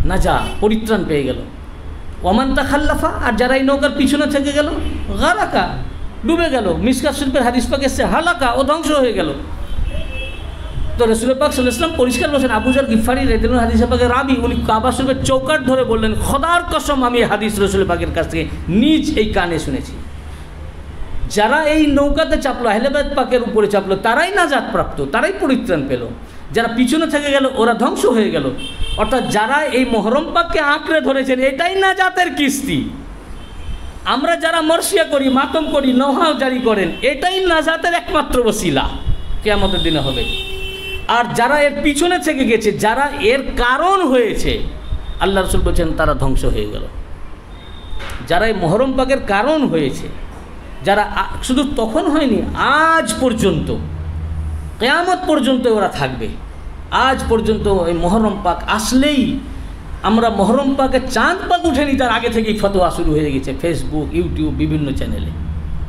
নাজা পরিত্রাণ পেয়ে গেল। ওমান তাখাল্লাফা, আর যারা এই নৌকার পিছনে থেকে গেল, গারাকা ডুবে গেল। মিশকাত শরীফের হাদিস পাকে এসেছে হালাকা, ও ধ্বংস হয়ে গেল। তো রাসূল পাক সাল্লাল্লাহু আলাইহি ওয়াসাল্লাম পরিষ্কার বলেছেন, আবু যর গিফারি রাদিয়াল্লাহু আনহু হাদিস পাকে রাবি, উনি কাবা শরীফের চৌকাঠ ধরে বললেন খোদার কসম আমি হাদিস রাসূল পাকের কাছ থেকে নিজ এই কানে শুনেছি, যারা এই নৌকাতে চাপলো, আহলে বাইত পাকের উপরে চাপলো, তারাই নাজাত প্রাপ্ত, তারাই পরিত্রাণ পেল। যারা পিছনে থেকে গেল ওরা ধ্বংস হয়ে গেল। অর্থাৎ যারা এই মুহররম পাককে আঁকড়ে ধরেছেন, এটাই নাজাতের কিস্তি। আমরা যারা মরসিয়া করি, মাতম করি, নওহা জারি করেন, এটাই নাজাতের একমাত্র ওসিলা, কিয়ামতের দিনে হবে। আর যারা এর পিছনে থেকে গেছে, যারা এর কারণ হয়েছে, আল্লাহ রসুল বলছেন তারা ধ্বংস হয়ে গেল। যারা এই মহরম পাকের কারণ হয়েছে, যারা শুধু তখন হয়নি, আজ পর্যন্ত, কিয়ামত পর্যন্ত ওরা থাকবে। আজ পর্যন্ত এই মহরম পাক আসলেই আমরা মহরম পাকে চাঁদ পাক উঠেনি তার আগে থেকেই ফতোয়া শুরু হয়ে গেছে ফেসবুক, ইউটিউব, বিভিন্ন চ্যানেলে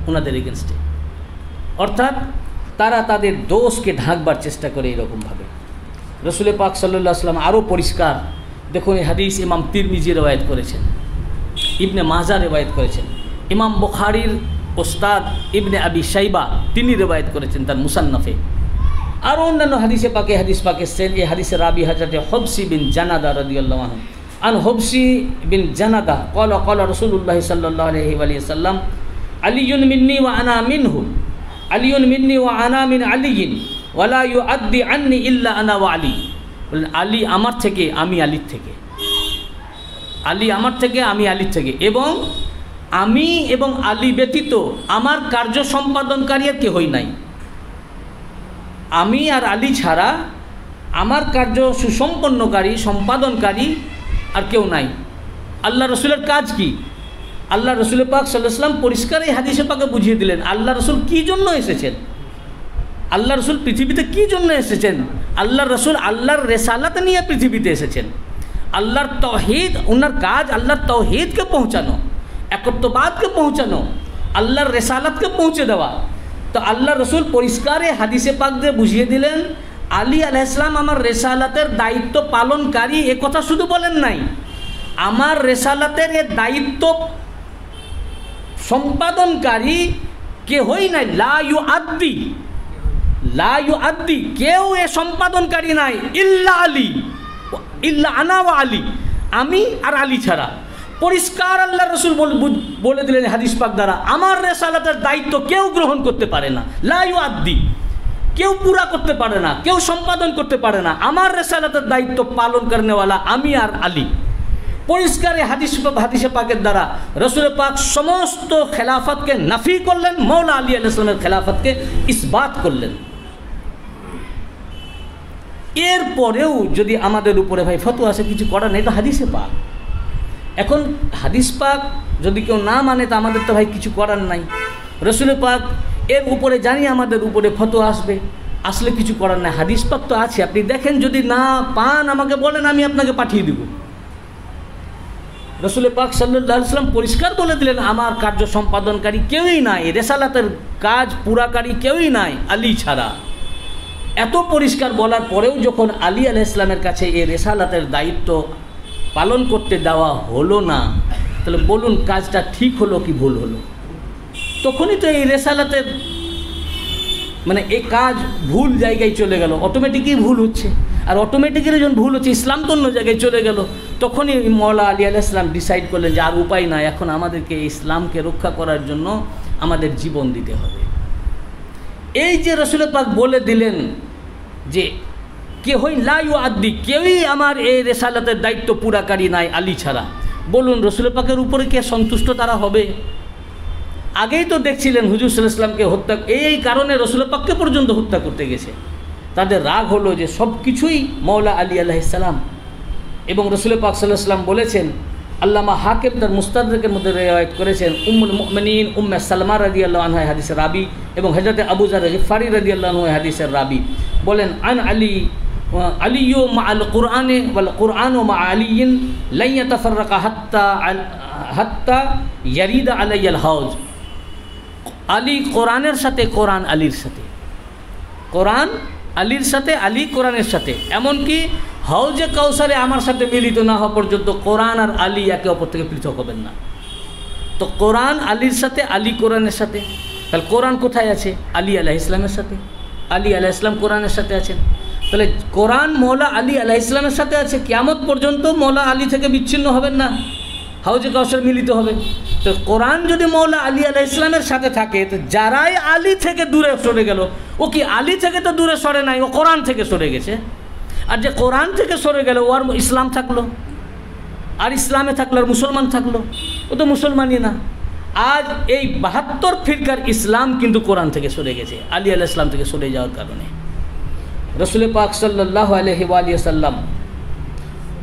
ওনাদের এগেনস্টে। অর্থাৎ তারা তাদের দোষকে ঢাকবার চেষ্টা করে এরকমভাবে। রসুল পাক সাল্লাল্লাহু আলাইহি ওয়াসাল্লাম আরও পরিষ্কার, দেখুন এই হাদিস ইমাম তিরমিজি রওয়ায়াত করেছেন, ইবনে মাজাহ রওয়ায়াত করেছেন, ইমাম বুখারীর ওস্তাদ ইবনে আবি শাইবা তিনি রওয়ায়াত করেছেন তার মুসান্নাফে। আর অন্যান্য হাদিসে পাকে হাদিস পাকে এসেছেন। এই হাদিসের রাবি হযরত হবসি বিন জানাদা রাদিয়াল্লাহু আনহু, আন হবসি বিন জানাদা ক্বালা ক্বালা রাসূলুল্লাহ সাল্লাল্লাহু আলাইহি ওয়া সাল্লাম আলিয়ুন মিন্নি ওয়া আনা মিনহু, আলিয়ুন মিন্নি ওয়া আনা মিন আলিয়িন ওয়া লা ইউআদ্দি আন্নি ইল্লা আনা ওয়া আলী। বলেন আলী আমার থেকে, আমি আলীর থেকে, আলী আমার থেকে, আমি আলীর থেকে, এবং আমি এবং আলী ব্যতীত আমার কার্য সম্পাদনকারী আর কেহই নাই। আমি আর আলী ছাড়া আমার কার্য সুসম্পন্নকারী, সম্পাদনকারী আর কেউ নাই। আল্লাহ রসুলের কাজ কি? আল্লাহ রসুল পাক সাল্লাল্লাহু আলাইহি ওয়াসাল্লাম পরিষ্কার এই হাদিসে পাকে বুঝিয়ে দিলেন আল্লাহ রসুল কী জন্য এসেছেন, আল্লাহ রসুল পৃথিবীতে কী জন্য এসেছেন। আল্লাহ রসুল আল্লাহর রেসালাত নিয়ে পৃথিবীতে এসেছেন। আল্লাহর তাওহীদ, ওনার কাজ আল্লাহর তাওহীদকে পৌঁছানো, একত্ববাদকে পৌঁছানো, আল্লাহর রেসালাতকে পৌঁছে দেওয়া। তো আল্লাহ রসুল পরিষ্কার হাদিসে পাক দিয়ে বুঝিয়ে দিলেন আলী আলাইহিস সালাম আমার রেসালাতের দায়িত্ব পালনকারী। এ কথা শুধু বলেন নাই, আমার রেসালাতের এ দায়িত্ব সম্পাদনকারী কেহই নাই। লা ইউআদ্দি, কেউ এ সম্পাদনকারী নাই, ইল্লা আলী, ইল্লা আনা ওয়া আলী, আমি আর আলী ছাড়া। পরিষ্কার আল্লাহ রসুল বলে দিলেন হাদিস পাক দ্বারা আমার রেসালাতের দায়িত্ব কেউ গ্রহণ করতে পারে না। লা ইউআদ্দি, কেউ পুরা করতে পারে না, কেউ সম্পাদন করতে পারে না। আমার রেসালাতের দায়িত্ব পালন করেনেওয়ালা আমি আর আলী। পরিষ্কার হাদিসে পাকের দ্বারা রসুল পাক সমস্ত খেলাফতকে নাফি করলেন, মৌলা আলী আলাইহিস সালামের খেলাফতকে ইসবাত করলেন। এরপরেও যদি আমাদের উপরে ভাই ফতোয়া আছে, কিছু করার নেই, তো হাদিসে পাক। এখন হাদিস পাক যদি কেউ না মানে তো আমাদের তো ভাই কিছু করার নাই। রসুল পাক এর উপরে জানি আমাদের উপরে ফতোয়া আসবে, আসলে কিছু করার নাই। হাদিস পাক তো আছে, আপনি দেখেন, যদি না পান আমাকে বলেন, আমি আপনাকে পাঠিয়ে দেব। রসুল পাক সাল্লাল্লাহু আলাইহি ওয়াসাল্লাম পরিষ্কার বলে দিলেন আমার কার্য সম্পাদনকারী কেউই নাই, রেসালাতের কাজ পুরাকারী কেউই নাই আলী ছাড়া। এত পরিষ্কার বলার পরেও যখন আলী আলাইহিস সালামের কাছে এই রেসালাতের দায়িত্ব পালন করতে দেওয়া হলো না, তাহলে বলুন কাজটা ঠিক হলো কি ভুল হলো? তখনই তো এই রেসালাতের মানে এই কাজ ভুল জায়গায় চলে গেল, অটোমেটিকই ভুল হচ্ছে। আর অটোমেটিক্যালি যখন ভুল হচ্ছে, ইসলাম তো অন্য জায়গায় চলে গেল। তখনই মওলা আলী আলাইহিস সালাম ডিসাইড করলেন যে আর উপায় নাই, এখন আমাদেরকে ইসলামকে রক্ষা করার জন্য আমাদের জীবন দিতে হবে। এই যে রসুল পাক বলে দিলেন যে কেহই লা ইউআদ্দি, কেউই আমার এই রেসালাতের দায়িত্ব পুরাকারী নাই আলী ছাড়া, বলুন রসুল পাকের উপরে কে সন্তুষ্ট তারা হবে? আগেই তো দেখছিলেন হুজুর সাল্লাল্লাহু আলাইহি ওয়াসাল্লামকে হত্যা, এই কারণে রসুল পাককে পর্যন্ত হত্যা করতে গেছে। তাদের রাগ হলো যে সব কিছুই মওলা আলী আলাইহিস সালাম। এবং রসুল পাক সাল্লাল্লাহু আলাইহি ওয়াসাল্লাম বলেছেন, আল্লামা হাকিম তার মুস্তাদরাকের মধ্যে রিওয়ায়াত করেছেন, উম্মুল মুমিনিন উম্মে সালমা রাদিয়াল্লাহু আনহা হাদিসের রাবি, এবং হযরত আবু যার গিফারি রাদিয়াল্লাহু আনহু হাদিসের রাবি বলেন, আন আলিয়্যু মা'আল কুরআনি ওয়াল কুরআনু মা আলিয়্যিন লা ইয়াতাফাররাকা হাত্তা ইয়ারিদা আলাইয়াল হাউজ। আলী কোরআনের সাথে, কোরআন আলীর সাথে, কোরআন আলীর সাথে, আলী কোরআনের সাথে, এমনকি হাউজে কাউসারে আমার সাথে মিলিত না হওয়া পর্যন্ত কোরআন আর আলী একে অপর থেকে পৃথক হবেন না। তো কোরআন আলীর সাথে, আলী কোরআনের সাথে। তাহলে কোরআন কোথায় আছে? আলী আলাইহিস সালামের সাথে। আলী আলাইহিস সালাম কোরআনের সাথে আছেন। তাহলে কোরআন মওলা আলী আলাইহিস সালামের সাথে আছে, কিয়ামত পর্যন্ত মওলা আলী থেকে বিচ্ছিন্ন হবেন না, হাউজে কাউসার মিলিত হবে। তো কোরআন যদি মওলা আলী আলাইহিস সালামের সাথে থাকে, তো যারাই আলী থেকে দূরে সরে গেল, ও কি আলী থেকে তো দূরে সরে নাই, ও কোরআন থেকে সরে গেছে। আর যে কোরআন থেকে সরে গেল, ও আর ইসলাম থাকলো, আর ইসলামে থাকলো, আর মুসলমান থাকলো, ও তো মুসলমানই না। আজ এই 72 ফিরকার ইসলাম কিন্তু কোরআন থেকে সরে গেছে, আলী আলাইহিস সালাম থেকে সরে যাওয়ার কারণে। রসুল পাক সাল্লাল্লাহু আলাইহি ওয়া সাল্লাম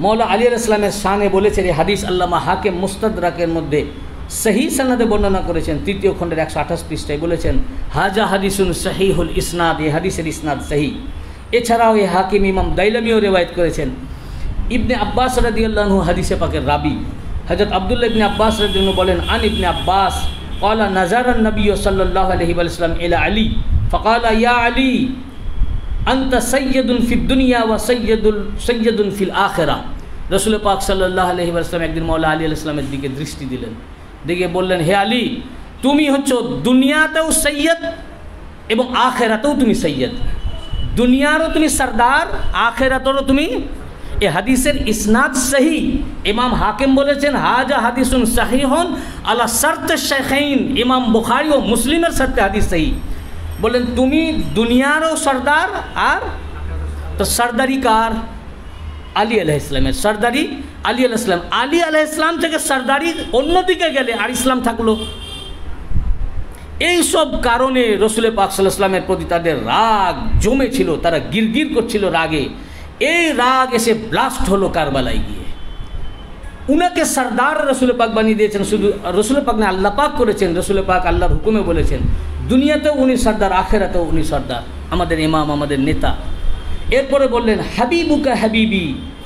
মৌলা আলী আলাইহিস সালামের শানে বলেছেন, এই হাদিস আল্লামা হাকিম মুস্তাদরাকের মধ্যে সহি সনদে বর্ণনা করেছেন, 3য় খণ্ডের 128 পৃষ্ঠায় বলেছেন, হাজা হাদিসুন সহিহুল ইসনাদ, এই হাদিসের ইসনাদ সহি। এছাড়াও এই হাকিম ইমাম দাইলামিও রিওয়ায়াত করেছেন। ইবনে আব্বাস রাদিয়াল্লাহু আনহু হাদিসে পাকের রাবি হযরত আব্দুল্লাহ ইবনে আব্বাস রাদিয়াল্লাহু বলেন, আন ইবনে আব্বাস ক্বালা নাযারা নবী সাল্লাল্লাহু আলাইহি ওয়া সাল্লাম ইলা আলী ফাকালা ইয়া আলী আনতা সাইয়্যিদুন ফিদ দুনিয়া ওয়া সাইয়্যিদুন ফিল আখিরাহ। রাসূল পাক সাল্লাল্লাহু আলাইহি ওয়া সাল্লাম একদিন মাওলা আলী আলাইহিস সালামের দিকে দৃষ্টি দিলেন, দেখে বললেন, হে আলী, তুমি হচ্ছ দুনিয়াতেও সৈয়দ এবং আখেরাতেও তুমি সৈয়দ। দুনিয়ারও তুমি সরদার, আখেরাতেরও তুমি। এ হাদিসের ইসনাদ সহি। ইমাম হাকিম বলেছেন, হাজা হাদিসুন সহিহুন আলা শর্তে শাইখাইন, ইমাম বুখারী ও মুসলিমের শর্তে হাদিস সহি। বলেন তুমি দুনিয়ারও সরদার, আর তো সরদারি কার? আলী আলাইহিস সালামের। সরদারি আলী আলাইহিস সালাম। আলী আলাইহিস সালাম থেকে সরদারি অন্যদিকে গেলে আর ইসলাম থাকলো। এই সব কারণে রসুল পাক সাল্লাল্লাহু আলাইহি ওয়াসাল্লামের প্রতি তাদের রাগ জমেছিল, তারা গিরগির করছিল রাগে। এই রাগ এসে ব্লাস্ট হলো কারবালায় গিয়ে। উনাকে সরদার রসুল পাক বানিয়ে দিয়েছেন। শুধু রসুল পাক না, আল্লাহ পাক করেছেন। রসুল পাক আল্লাহর হুকুমে বলেছেন, দুনিয়াতেও উনি সরদার, আখেরাতেও উনি সরদার, আমাদের ইমাম, আমাদের নেতা। এরপরে বললেন, হাবিবুকা হাবিবি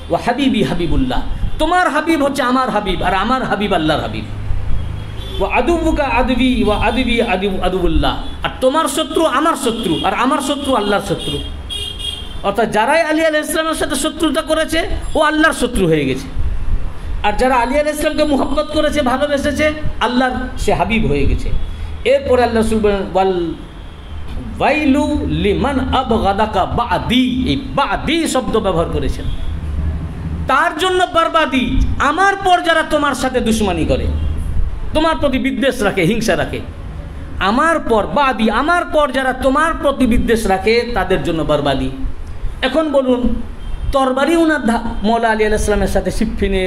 ওয়া হাবিবি হাবিবুল্লাহ, তোমার হাবিব হচ্ছে আমার হাবিব, আর আমার হাবিব আল্লাহর হাবিব। ওয়া আদুবুকা আদবি ওয়া আদবি আদুবুল্লাহ, আর তোমার শত্রু আমার শত্রু, আর আমার শত্রু আল্লাহর শত্রু। অর্থাৎ যারাই আলী আলাইহিস সালামের সাথে শত্রুতা করেছে ও আল্লাহর শত্রু হয়ে গেছে, আর যারা আলী আলাইহিস সালামকে মুহাব্বত করেছে, ভালোবেসেছে, আল্লাহর সে হাবিব হয়ে গেছে। এরপরে আল্লাহ বল ওয়াইলু লিমান আবগাদাকা বাদি, এই বাদি শব্দ ব্যবহার করেছেন। তার জন্য বরবাদি, আমার পর যারা তোমার সাথে দুশমনি করে, তোমার প্রতি বিদ্বেষ রাখে, হিংসা রাখে, আমার পর বাদি, আমার পর যারা তোমার প্রতি বিদ্বেষ রাখে, তাদের জন্য বরবাদি। এখন বলুন, তরবারি উনার মৌলা আলী আলাইহিস সালামের সাথে সিফফিনে,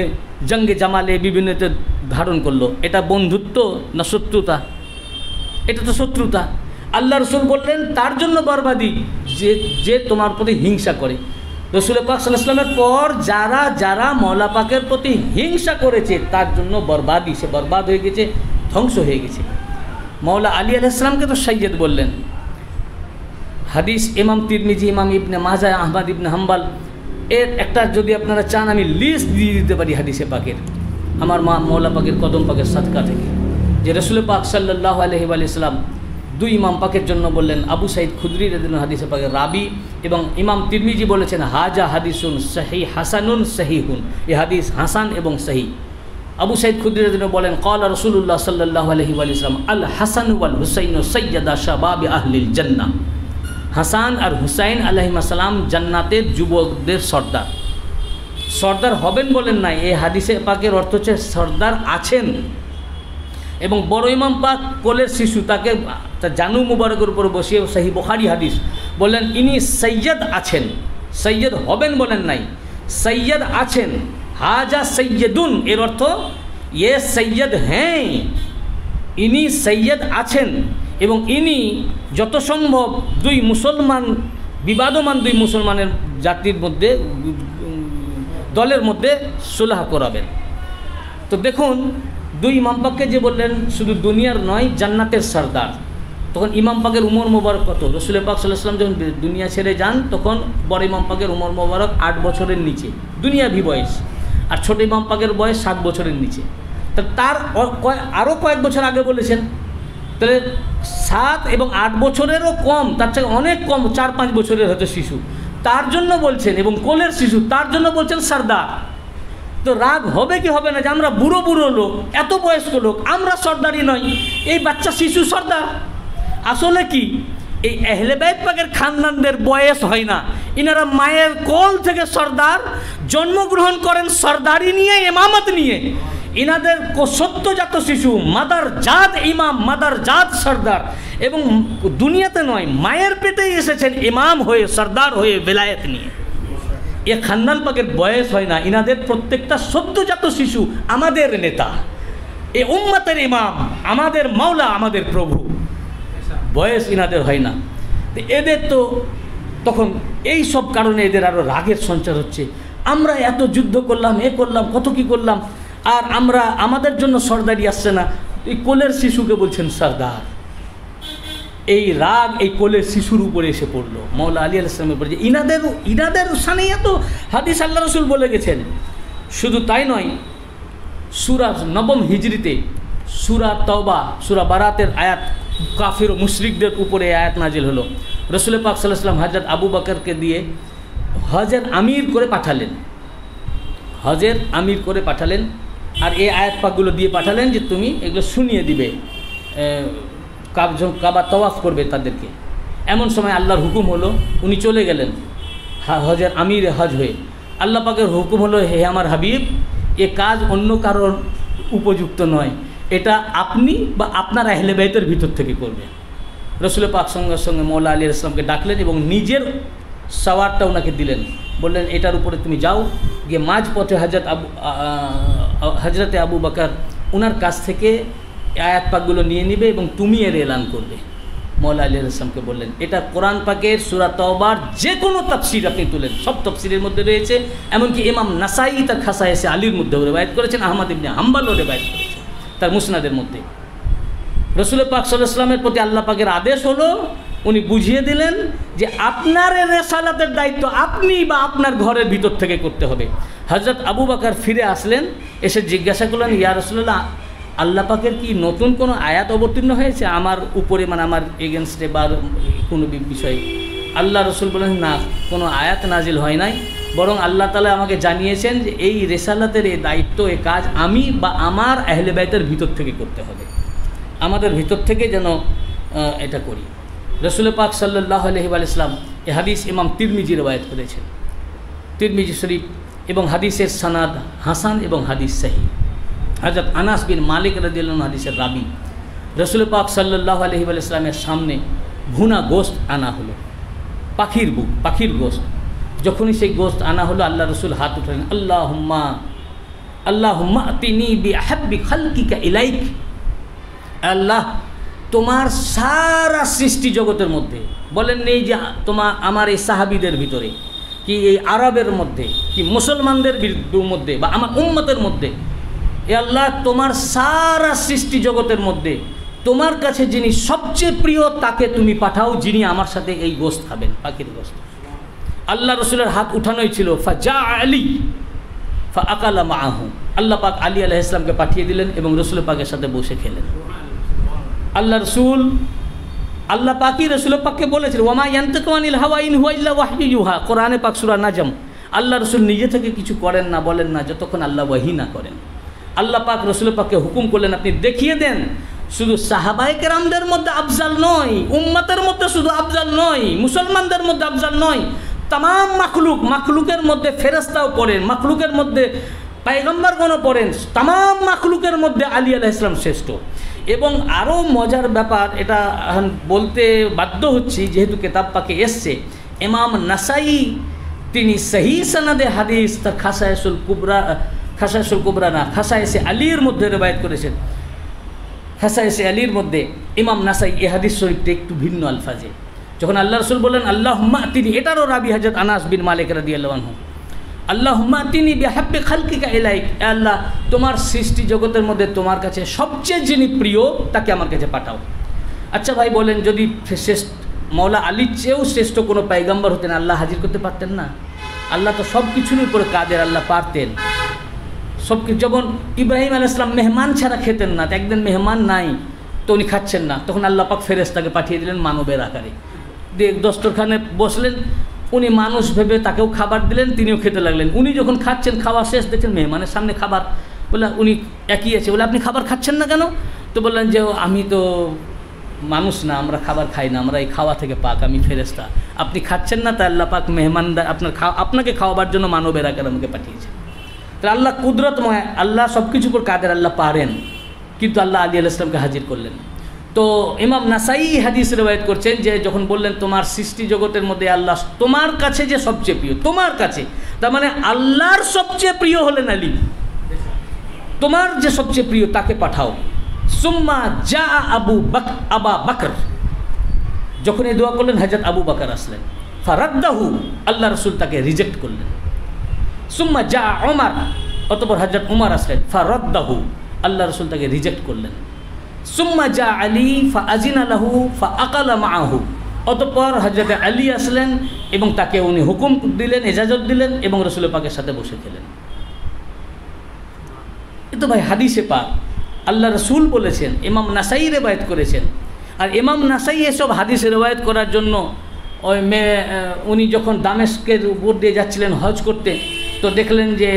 জঙ্গে জামালে বিভিন্নতে ধারণ করলো, এটা বন্ধুত্ব না শত্রুতা? এটা তো শত্রুতা। আল্লাহ রসুল বললেন তার জন্য বরবাদি, যে তোমার প্রতি হিংসা করে। রসুল পাক সাল্লাল্লাহু আলাইহি ওয়াসাল্লামের পর যারা যারা মওলা পাকের প্রতি হিংসা করেছে, তার জন্য বরবাদি, সে বরবাদ হয়ে গেছে, ধ্বংস হয়ে গেছে। মওলা আলী আলাইহিস সালামকে তো সৈয়দ বললেন। হাদিস ইমাম তিরমিজি, ইমাম ইবনে মাজাহ, আহমদ ইবনে হাম্বল, এর একটা যদি আপনারা চান আমি লিস্ট দিয়ে দিতে পারি হাদিসে পাকের, আমার মওলা পাকের কদম পাকের সাদকা থেকে, যে রসুল পাক সাল্লাল্লাহু আলাইহি ওয়া সাল্লাম দুই ইমাম পাকের জন্য বললেন। আবু সাঈদ খুদরি রাদিয়াল্লাহু হাদিসে পাকের রাবি, এবং ইমাম তিরমিজি বলেছেন, হাজা হাদিসুন সহি হাসানুন সহিহুন, এই হাদিস হাসান এবং সহি। আবু সাঈদ খুদরি রাদিয়াল্লাহু বলেন, ক্বালা রাসূলুল্লাহ সাল্লাল্লাহু আলাইহি ওয়া সাল্লাম, আল হাসান ওয়াল হুসাইন সাইয়্যিদা শাবাবি আহলিল জান্নাহ, হাসান আর হুসাইন আলাইহিস সালাম জান্নাতের যুবকদের সর্দার। সর্দার হবেন বলেন নাই, এই হাদিসে পাকের অর্থ হচ্ছে সর্দার আছেন। এবং বড় ইমাম পাক কোলের শিশু, তাকে জানু মুবারকের উপর বসিয়ে, সহিহ বুখারী হাদিস, বললেন ইনি সৈয়দ আছেন, সৈয়দ হবেন বলেন নাই, সৈয়দ আছেন। হাজা সৈয়দুন, এর অর্থ ইয়ে সৈয়দ হ্যাঁ, ইনি সৈয়দ আছেন, এবং ইনি যত সম্ভব দুই মুসলমান, বিবাদমান দুই মুসলমানের জাতির মধ্যে, দলের মধ্যে সুলহ করাবেন। তো দেখুন, দুই ইমাম পাককে যে বললেন শুধু দুনিয়ার নয়, জান্নাতের সর্দার। তখন ইমাম পাকের উমর মোবারক কত? রসুল পাক সাল্লাল্লাহু আলাইহি ওয়াসাল্লাম যখন দুনিয়া ছেড়ে যান, তখন বড় ইমাম পাকের উমর মোবারক 8 বছরের নিচে দুনিয়াভি বয়স, আর ছোট ইমাম পাকের বয়স 7 বছরের নিচে। তার আরও কয়েক বছর আগে বলেছেন, তাহলে 7 এবং 8 বছরেরও কম, তার থেকে অনেক কম, 4-5 বছরের হয়তো শিশু, তার জন্য বলছেন, এবং কোলের শিশু, তার জন্য বলছেন সর্দার। তো রাগ হবে কি হবে না যে আমরা বুড়ো বুড়ো লোক, এত বয়স্ক লোক, আমরা সর্দারই নই, এই বাচ্চা শিশু সর্দার? আসলে কি, এই আহলে বাইত পাকের খানদানদের বয়স হয় না, ইনারা মায়ের কোল থেকে সর্দার, জন্মগ্রহণ করেন সর্দারি নিয়ে, ইমামত নিয়ে। ইনাদের সদ্যজাত শিশু মাদার জাত ইমাম, মাদার জাত সর্দার, এবং দুনিয়াতে নয়, মায়ের পেটেই এসেছেন ইমাম হয়ে, সর্দার হয়ে, বেলায়েত নিয়ে। এ খানদান পাকের বয়স হয় না, ইনাদের প্রত্যেকটা সদ্যজাত শিশু আমাদের নেতা, এ উম্মতের ইমাম, আমাদের মাওলা, আমাদের প্রভু, বয়স ইনাদের হয় না। এদের তো তখন এই সব কারণে এদের আরও রাগের সঞ্চার হচ্ছে। আমরা এত যুদ্ধ করলাম, এ করলাম, কত কি করলাম, আর আমাদের জন্য সর্দারি আসছে না, এই কোলের শিশুকে বলছেন সর্দার। এই রাগ এই কোলের শিশুর উপরে এসে পড়লো, মওলা আলী আলাইহিস সালামের উপরে। যে ইনাদের সানে এত হাদিস আল্লাহ রসুল বলে গেছেন। শুধু তাই নয়, সূরা 9 হিজরিতে সূরা তওবা, সূরা বারাতের আয়াত, কাফির ও মুশরিকদের উপরে আয়াত নাজিল হলো। রাসূল পাক সাল্লাল্লাহু আলাইহি ওয়াসাল্লাম হযরত আবু বকরকে দিয়ে হজের আমির করে পাঠালেন, হজের আমির করে পাঠালেন। আর এই আয়াত পাকগুলো দিয়ে পাঠালেন যে তুমি এগুলো শুনিয়ে দিবে, কাবা তওয়াফ করবে তাদেরকে। এমন সময় আল্লাহর হুকুম হলো, উনি চলে গেলেন হজের আমির হজ হয়ে। আল্লাহ পাকের হুকুম হলো, হে আমার হাবিব, এ কাজ অন্য কারোর উপযুক্ত নয়, এটা আপনি বা আপনার আহলে বাইতের ভিতর থেকে করবে। রাসূল পাক সঙ্গে সঙ্গে মওলা আলী আলাইহিস সালামকে ডাকলেন এবং নিজের সওয়ারটা ওনাকে দিলেন, বললেন এটার উপরে তুমি যাও, গিয়ে মাঝ পথে হজরতে আবু বকর ওনার কাছ থেকে আয়াত পাকগুলো নিয়ে নিবে এবং তুমি এর এলান করবে। মওলা আলী আলাইহিস সালামকে বললেন, এটা কোরআন পাকের সূরা তওবার যে কোনো তাফসীর আপনি তুলেন, সব তাফসীরের মধ্যে রয়েছে। এমনকি ইমাম নাসাই তার খাসায়েসে আলীর মধ্যেও রিওয়ায়াত করেছেন, আহমদ ইবনে হাম্বলও রিওয়ায়াত করেছেন তার মুসনাদের মধ্যে। রাসূল পাক সাল্লাল্লাহু আলাইহি ওয়াসাল্লামের প্রতি আল্লাহ পাকের আদেশ হলো, উনি বুঝিয়ে দিলেন যে আপনার রেসালাতের দায়িত্ব আপনি বা আপনার ঘরের ভিতর থেকে করতে হবে। হযরত আবু বকর ফিরে আসলেন, এসে জিজ্ঞাসা করলেন, ইয়া রাসূলুল্লাহ, আল্লাহ পাকের কি নতুন কোনো আয়াত অবতীর্ণ হয়েছে আমার উপরে, মানে আমার এগেনস্টে বা কোনো বিষয়ে? আল্লাহ রসুল বলেন, না, কোনো আয়াত নাজিল হয় নাই, বরং আল্লাহ তাআলা আমাকে জানিয়েছেন যে এই রেসালাতের এই দায়িত্ব, এই কাজ আমি বা আমার আহলে বাইতের ভিতর থেকে করতে হবে, আমাদের ভিতর থেকে যেন এটা করি। রাসূল পাক সাল্লাল্লাহু আলাইহি ওয়া সাল্লাম এই হাদিস ইমাম তিরমিজি রিওয়ায়াত করেছেন, তিরমিজি শরীফ, এবং হাদিসের সানাদ হাসান এবং হাদিস সহিহ। হযরত আনাস বিন মালিক রাদিয়াল্লাহু আনহু হাদিসের রাবি। রাসূল পাক সাল্লাল্লাহু আলাইহি ওয়া সাল্লামের সামনে ভুনা গোশত আনা হলো, পাখির বুক, পাখির গোশত। যখনই সেই গোশত আনা হলো, আল্লাহ রসুল হাত উঠালেন, আল্লাহুম্মা আতিনি বিআহাব্বি খালকিকা ইলাইক। আল্লাহ, তোমার সারা সৃষ্টি জগতের মধ্যে, বলেন নেই যে আমার এই সাহাবীদের ভিতরে, কি এই আরবের মধ্যে, কি মুসলমানদের মধ্যে, বা আমার উম্মতের মধ্যে, এ আল্লাহ, তোমার সারা সৃষ্টি জগতের মধ্যে তোমার কাছে যিনি সবচেয়ে প্রিয় তাকে তুমি পাঠাও, যিনি আমার সাথে এই গোশত খাবেন, পাখির গোশত। আল্লাহ রসুলের হাত উঠানোই ছিল, ফাজা আলী ফাআকালা মাআহু। আল্লাহ পাক আলী আলাইহিস সালামকে পাঠিয়ে দিলেন এবং রসুল পাকের সাথে বসে খেলেন। আল্লাহ পাকই রসুল পাককে বলেছিলেন, ওয়ামা ইয়ানতিকু আনিল হাওয়া ইন হুয়া ইল্লা ওয়াহয়ু ইউহা, কোরআনে পাক সূরা নাজম। আল্লাহ রসুল নিজে থেকে কিছু করেন না, বলেন না, যতক্ষণ আল্লাহ ওয়াহি না করেন। আল্লাহ পাক রসুল পাককে হুকুম করলেন, আপনি দেখিয়ে দেন, শুধু সাহাবায়ে কেরামদের মধ্যে আফজাল নয়, উম্মতের মধ্যে শুধু আফজাল নয়, মুসলমানদের মধ্যে আফজাল নয়, তামাম মাখলুকের মধ্যে ফেরেশতাও পড়েন, মাখলুকের মধ্যে পয়গম্বরগণও পড়েন, তামাম মাখলুকের মধ্যে আলী আলাইহিস সালাম শ্রেষ্ঠ। এবং আরও মজার ব্যাপার, এটা বলতে বাধ্য হচ্ছি যেহেতু কিতাব পাকে এসছে, ইমাম নাসাই তিনি সহি সনদে হাদিস তার খাসায়েসুল কুবরা না, খাসায়েসে আলীর মধ্যে রিওয়ায়াত করেছেন। খাসায়েসে আলীর মধ্যে ইমাম নাসাই এই হাদিস শরীফটা একটু ভিন্ন আলফাজে, যখন আল্লাহ রসুল বলেন আল্লাহুম্মা আতিনি, এটারও রাবি হযরত আনাস বিন মালিক রাদিয়াল্লাহু আনহু, আল্লাহুম্মা আতিনি বিহাব্বি খালকিকা ইলাইক, আল্লাহ, তোমার সৃষ্টি জগতের মধ্যে তোমার কাছে সবচেয়ে যিনি প্রিয় তাকে আমার কাছে পাঠাও। আচ্ছা ভাই বলেন, যদি মওলা আলীর চেয়েও শ্রেষ্ঠ কোনো পয়গম্বর হতেন, আল্লাহ হাজির করতে পারতেন না? আল্লাহ তো সব কিছুর উপরে কাদের, আল্লাহ পারতেন সব কিছু। যখন ইব্রাহিম আলাইহিস সালাম মেহমান ছাড়া খেতেন না, একদিন মেহমান নাই তো উনি খাচ্ছেন না, তখন আল্লাহ পাক ফেরেশতাকে পাঠিয়ে দিলেন মানবের আকারে, দিয়ে দস্তরখানে বসলেন, উনি মানুষ ভেবে তাকেও খাবার দিলেন, তিনিও খেতে লাগলেন। উনি যখন খাচ্ছেন, খাওয়া শেষ, দেখছেন মেহমানের সামনে খাবার, বলে উনি একই আছে, বলে আপনি খাবার খাচ্ছেন না কেন? তো বললেন যে আমি তো মানুষ না, আমরা খাবার খাই না, আমরা এই খাওয়া থেকে পাক, আমি ফেরেশতা, আপনি খাচ্ছেন না, তাই আল্লাহ পাক মেহমানদার আপনাকে খাওয়াবার জন্য মানবের আকারে আমাকে পাঠিয়েছে। তাহলে আল্লাহ কুদরতময়, আল্লাহ সব কিছু উপর কাদের, আল্লাহ পারেন, কিন্তু আল্লাহ আলী আলাইহিস সালামকে হাজির করলেন। তো ইমাম নাসাই হাদিস রিওয়ায়াত করছেন যে যখন বললেন তোমার সৃষ্টি জগতের মধ্যে আল্লাহ তোমার কাছে যে সবচেয়ে প্রিয়, তোমার কাছে, তার মানে আল্লাহর সবচেয়ে প্রিয় হলেন আলী, তোমার যে সবচেয়ে প্রিয় তাকে পাঠাও। সুম্মা জা আবা বকর, যখন এই দোয়া করলেন হযরত আবু বকর আসলেন। ফারাদ্দাহু, আল্লাহ রসুল তাকে রিজেক্ট করলেন। সুম্মা জা ওমর, অতঃপর হযরত উমর আসলেন, ফারাদ্দাহু, আল্লাহ রসুল তাকে রিজেক্ট করলেন। সুম্মা জা আলী ফাআজিনা লাহু ফাআকালা মাআহু, অতঃপর হযরত আলী আসলেন এবং তাকে উনি হুকুম দিলেন, ইজাজত দিলেন এবং রসুল পাকের সাথে বসে খেলেন। এ তো ভাই হাদিসে পাক, আল্লাহ রসুল বলেছেন, ইমাম নাসাই রেওয়ায়েত করেছেন। আর ইমাম নাসাই এসব হাদিস রেওয়ায়েত করার জন্য ওই উনি যখন দামেস্কের উপর দিয়ে যাচ্ছিলেন হজ করতে, তো দেখলেন যে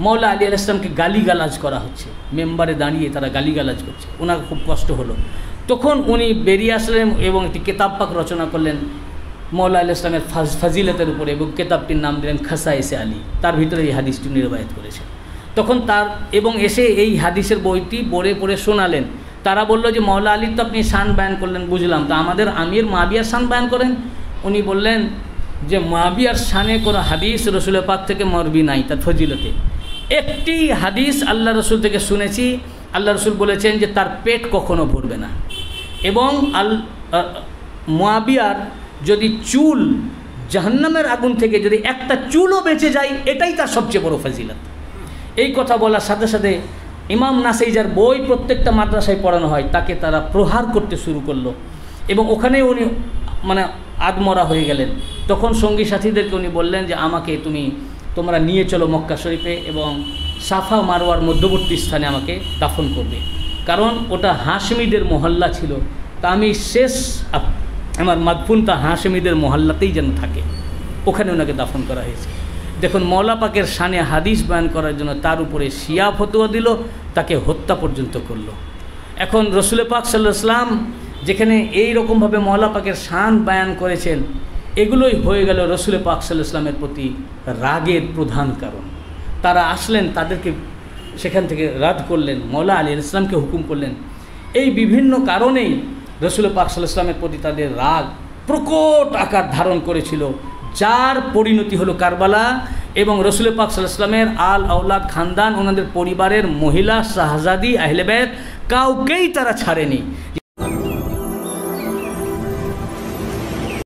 মওলা আলী আলাইহিস সালামকে গালিগালাজ করা হচ্ছে, মেম্বারে দাঁড়িয়ে তারা গালিগালাজ করছে, ওনার খুব কষ্ট হলো। তখন উনি বেরিয়ে আসলেন এবং একটি কেতাব পাক রচনা করলেন মওলা আলী ইসলামের ফাজিলতের উপরে, এবং কেতাবটির নাম দিলেন খাসায়েসে আলী। তার ভিতরে এই হাদিসটি রিওয়ায়াত করেছেন। তখন তার এবং এসে এই হাদিসের বইটি পড়ে পড়ে শোনালেন। তারা বলল যে মওলা আলীর তো আপনি শান বয়ান করলেন, বুঝলাম, তো আমাদের আমির মুআবিয়ার শান বয়ান করেন। উনি বললেন যে মুআবিয়ার শানে কোনো হাদিস রসুল পাক থেকে মরবি নাই তার ফজিলতে। একটি হাদিস আল্লাহ রসুল থেকে শুনেছি, আল্লাহ রসুল বলেছেন যে তার পেট কখনো ভরবে না, এবং মুআবিয়ার যদি চুল জাহান্নামের আগুন থেকে যদি একটা চুলও বেঁচে যায়, এটাই তার সবচেয়ে বড় ফজিলত। এই কথা বলার সাথে সাথে ইমাম নাসাই, যার বই প্রত্যেকটা মাদ্রাসায় পড়ানো হয়, তাকে তারা প্রহার করতে শুরু করলো এবং ওখানে উনি মানে আদমরা হয়ে গেলেন। তখন সঙ্গী সাথীদেরকে উনি বললেন যে আমাকে তোমরা নিয়ে চলো মক্কা শরীফে এবং সাফা মারওয়ার মধ্যবর্তী স্থানে আমাকে দাফন করবে, কারণ ওটা হাশমিদের মহল্লা ছিল, তা আমি শেষ আমার মাদফুনটা হাশমিদের মহল্লাতেই যেন থাকে, ওখানে ওনাকে দাফন করা হয়েছে। দেখুন মওলা পাকের শানে হাদিস বয়ান করার জন্য তার উপরে শিয়া ফতোয়া দিল, তাকে হত্যা পর্যন্ত করলো। এখন রসুল পাক সাল্লাল্লাহু আলাইহি ওয়াসাল্লাম যেখানে এই রকমভাবে মওলা পাকের শান বয়ান করেছেন, এগুলোই হয়ে গেল রসুল পাক সাল্লাল্লাহু আলাইহি ওয়াসাল্লামের প্রতি রাগের প্রধান কারণ। তারা আসলেন, তাদেরকে সেখান থেকে রাদ করলেন, মওলা আলী আলাইহিস সালামকে হুকুম করলেন। এই বিভিন্ন কারণেই রসুল পাক সাল্লাল্লাহু আলাইহি ওয়াসাল্লামের প্রতি তাদের রাগ প্রকট আকার ধারণ করেছিল, যার পরিণতি হলো কারবালা। এবং রসুল পাক সাল্লাল্লাহু আলাইহি ওয়াসাল্লামের আল আওলাদ খানদান, ওনাদের পরিবারের মহিলা শাহজাদি আহলে বাইত কাউকেই তারা ছাড়েনি।